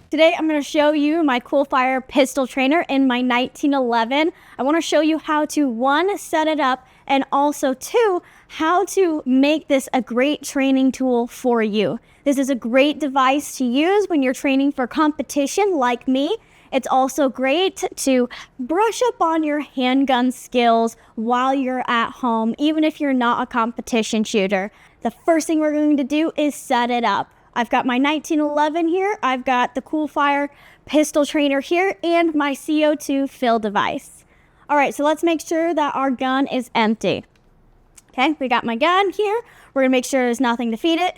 Today I'm going to show you my Cool Fire pistol trainer in my 1911. I want to show you how to, one, set it up, and also two, how to make this a great training tool for you. This is a great device to use when you're training for competition like me. It's also great to brush up on your handgun skills while you're at home, even if you're not a competition shooter. The first thing we're going to do is set it up. I've got my 1911 here, I've got the Cool Fire pistol trainer here, and my CO2 fill device. All right, so let's make sure that our gun is empty. Okay, we got my gun here. We're gonna make sure there's nothing to feed it,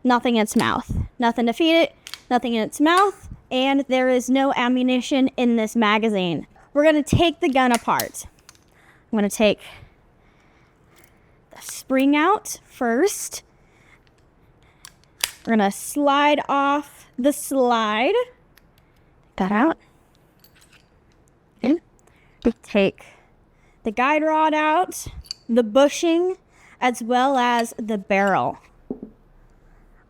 nothing in its mouth. Nothing to feed it, nothing in its mouth, and there is no ammunition in this magazine. We're gonna take the gun apart. I'm gonna take the spring out first. We're gonna slide off the slide. Take that out. Okay. Take the guide rod out, the bushing, as well as the barrel.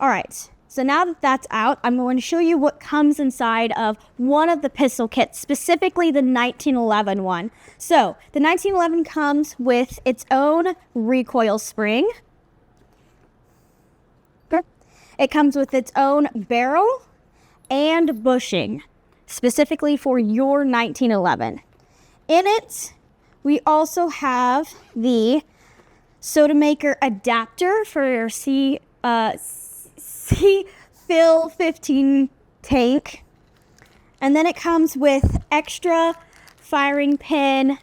All right, so now that that's out, I'm going to show you what comes inside of one of the pistol kits, specifically the 1911 one. So the 1911 comes with its own recoil spring. It comes with its own barrel and bushing, specifically for your 1911. In it, we also have the soda maker adapter for your fill 15 tank. And then it comes with extra firing pin,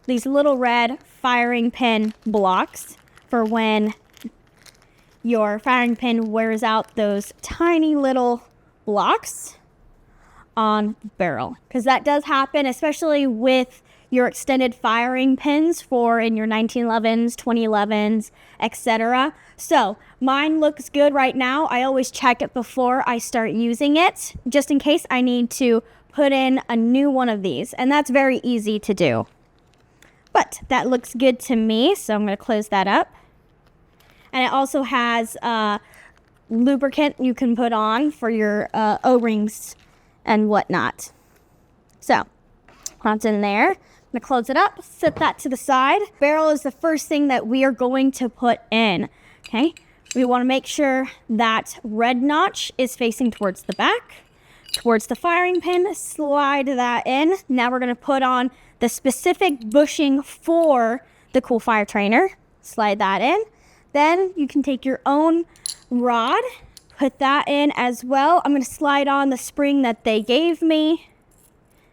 these little red firing pin blocks for when your firing pin wears out those tiny little blocks on the barrel. Because that does happen, especially with your extended firing pins for in your 1911s, 2011s, etc. So mine looks good right now. I always check it before I start using it, just in case I need to put in a new one of these. And that's very easy to do. But that looks good to me, so I'm going to close that up. And it also has lubricant you can put on for your O-rings and whatnot. So that's in there. I'm gonna close it up, set that to the side. Barrel is the first thing that we are going to put in, okay? We wanna make sure that red notch is facing towards the back, towards the firing pin, slide that in. Now we're gonna put on the specific bushing for the Cool Fire trainer. Slide that in. Then you can take your own rod, put that in as well. I'm going to slide on the spring that they gave me.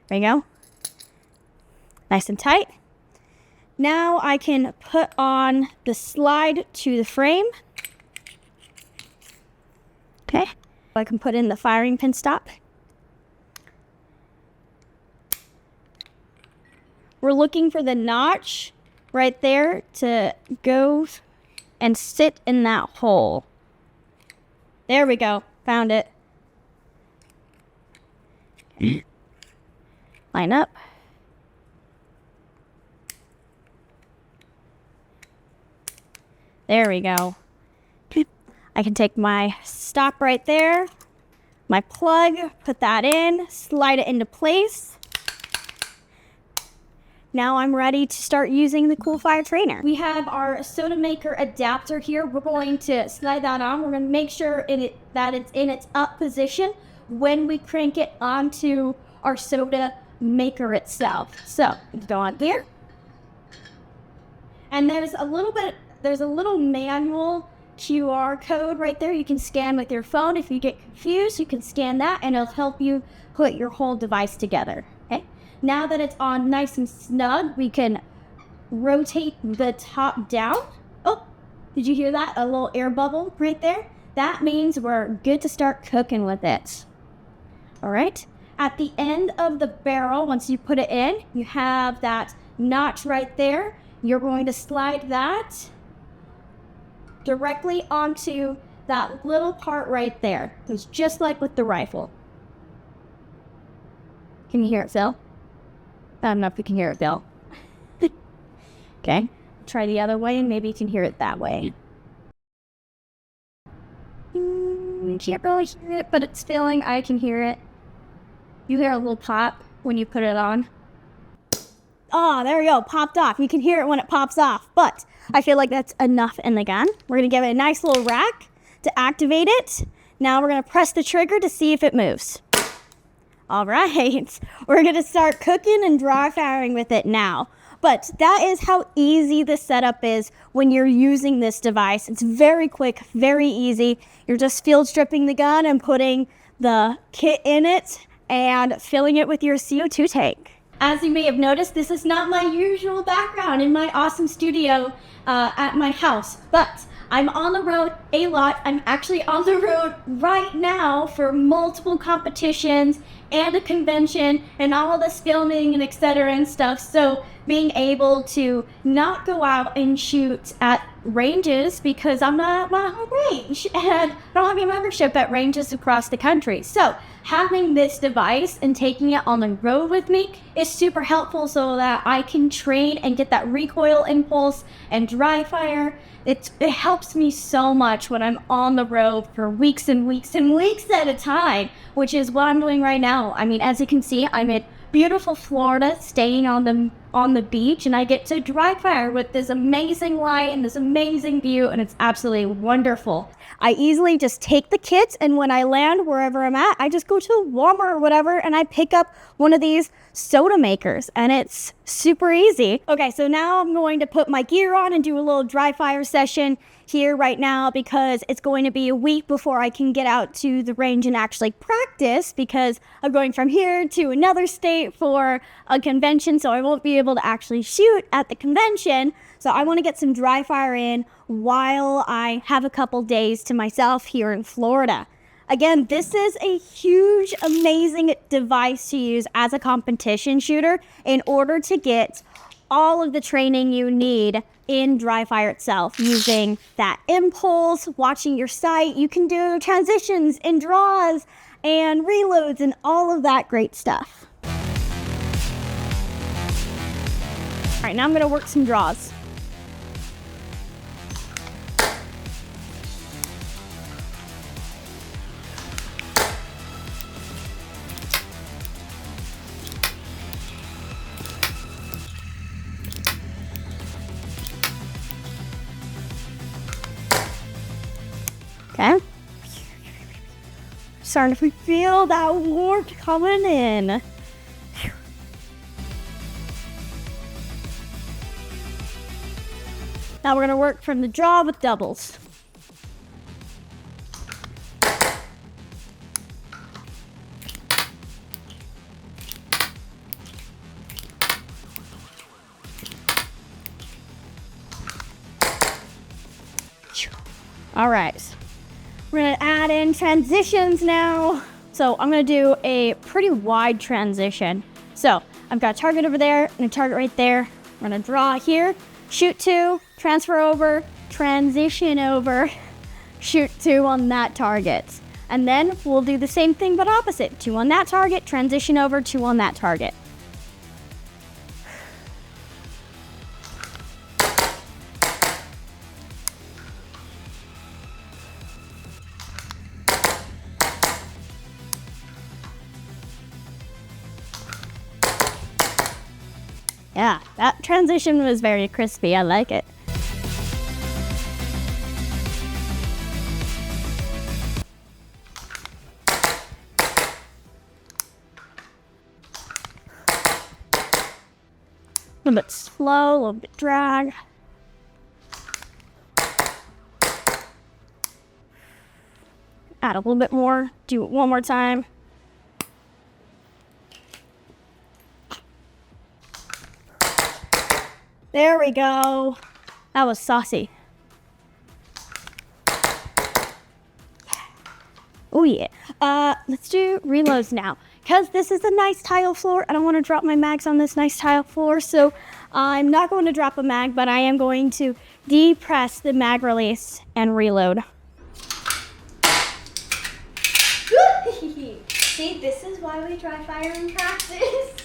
There you go. Nice and tight. Now I can put on the slide to the frame. Okay. I can put in the firing pin stop. We're looking for the notch right there to go and sit in that hole. There we go. Found it. Okay. Line up. There we go. Okay. I can take my stop right there, my plug, put that in, slide it into place. Now I'm ready to start using the Cool Fire trainer. We have our soda maker adapter here. We're going to slide that on. We're going to make sure that it's in its up position when we crank it onto our soda maker itself. So go on here. And there's a little manual QR code right there you can scan with your phone. If you get confused, you can scan that and it'll help you put your whole device together. Okay. Now that it's on nice and snug, we can rotate the top down. Oh, did you hear that? A little air bubble right there? That means we're good to start cooking with it. All right. At the end of the barrel, once you put it in, you have that notch right there. You're going to slide that directly onto that little part right there. It's just like with the rifle. Can you hear it, Phil? I don't know if you can hear it, Bill. Okay. Try the other way and maybe you can hear it that way. can't really hear it, but it's feeling, I can hear it. You hear a little pop when you put it on. Oh, there we go, popped off. You can hear it when it pops off, but I feel like that's enough in the gun. We're gonna give it a nice little rack to activate it. Now we're gonna press the trigger to see if it moves. All right, we're gonna start cooking and dry firing with it now. But that is how easy the setup is when you're using this device. It's very quick, very easy. You're just field stripping the gun and putting the kit in it and filling it with your CO2 tank. As you may have noticed, this is not my usual background in my awesome studio at my house, but I'm on the road a lot. I'm actually on the road right now for multiple competitions and a convention and all this filming and etc. and stuff. So being able to not go out and shoot at ranges because I'm not at my home range and I don't have a membership at ranges across the country. So having this device and taking it on the road with me is super helpful so that I can train and get that recoil impulse and dry fire. It helps me so much when I'm on the road for weeks and weeks and weeks at a time, which is what I'm doing right now. I mean, as you can see, I'm in beautiful Florida, staying on the beach, and I get to dry fire with this amazing light and this amazing view, and it's absolutely wonderful. I easily just take the kit, and when I land wherever I'm at, I just go to Walmart or whatever, and I pick up one of these soda makers, and it's super easy. Okay, so now I'm going to put my gear on and do a little dry fire session here right now because it's going to be a week before I can get out to the range and actually practice because I'm going from here to another state for a convention, so I won't be able to actually shoot at the convention. So I want to get some dry fire in while I have a couple days to myself here in Florida. Again, this is a huge, amazing device to use as a competition shooter in order to get all of the training you need in dry fire itself, using that impulse, watching your sight. You can do transitions and draws and reloads and all of that great stuff. All right, now I'm gonna work some draws. Okay. Starting to feel that warmth coming in. Now we're going to work from the draw with doubles. All right. We're gonna add in transitions now. So I'm gonna do a pretty wide transition. So I've got a target over there and a target right there. We're gonna draw here, shoot two, transfer over, transition over, shoot two on that target. And then we'll do the same thing but opposite. Two on that target, transition over, two on that target. Yeah, that transition was very crispy. I like it. A little bit slow, a little bit drag. Add a little bit more. Do it one more time. There we go. That was saucy. Oh yeah. Let's do reloads now. Because this is a nice tile floor, I don't want to drop my mags on this nice tile floor, so I'm not going to drop a mag, but I am going to depress the mag release and reload. See, this is why we dry fire in practice.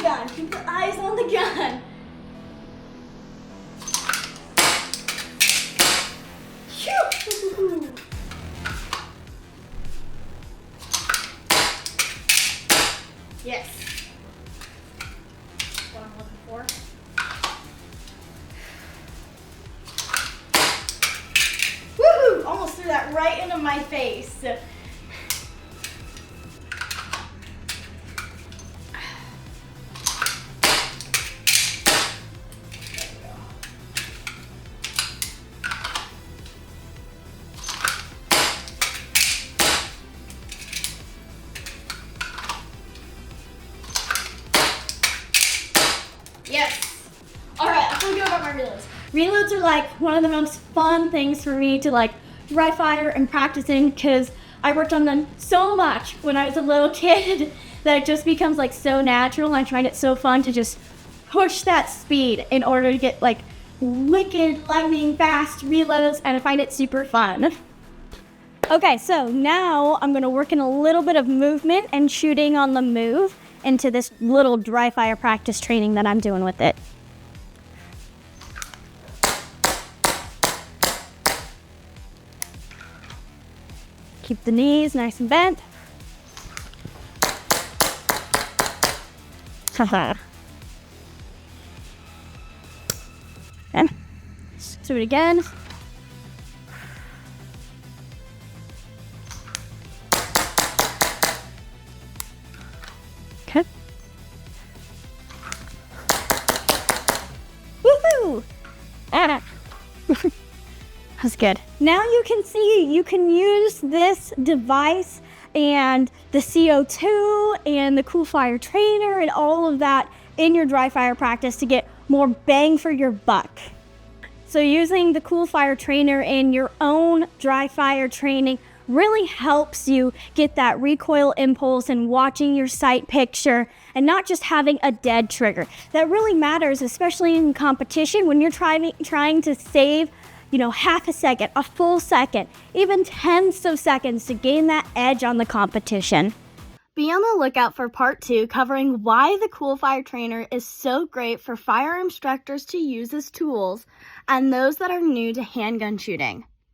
gun. Keep the eyes on the gun. Phew. Yes. That's what I'm looking for. Woohoo! Almost threw that right into my face. Yes. All right, I feel good about my reloads. Reloads are like one of the most fun things for me to like dry fire and practicing because I worked on them so much when I was a little kid that it just becomes like so natural. I find it so fun to just push that speed in order to get like wicked, lightning fast reloads, and I find it super fun. Okay, so now I'm gonna work in a little bit of movement and shooting on the move into this little dry fire practice training that I'm doing with it. Keep the knees nice and bent. Okay. Let's do it again. Okay. Woohoo! That's good. Now you can see you can use this device and the CO2 and the cool fire trainer and all of that in your dry fire practice to get more bang for your buck. So using the cool fire trainer in your own dry fire training really helps you get that recoil impulse and watching your sight picture and not just having a dead trigger. That really matters, especially in competition when you're trying to save, half a second, a full second, even tenths of seconds to gain that edge on the competition. Be on the lookout for part 2 covering why the Cool Fire Trainer is so great for firearm instructors to use as tools and those that are new to handgun shooting.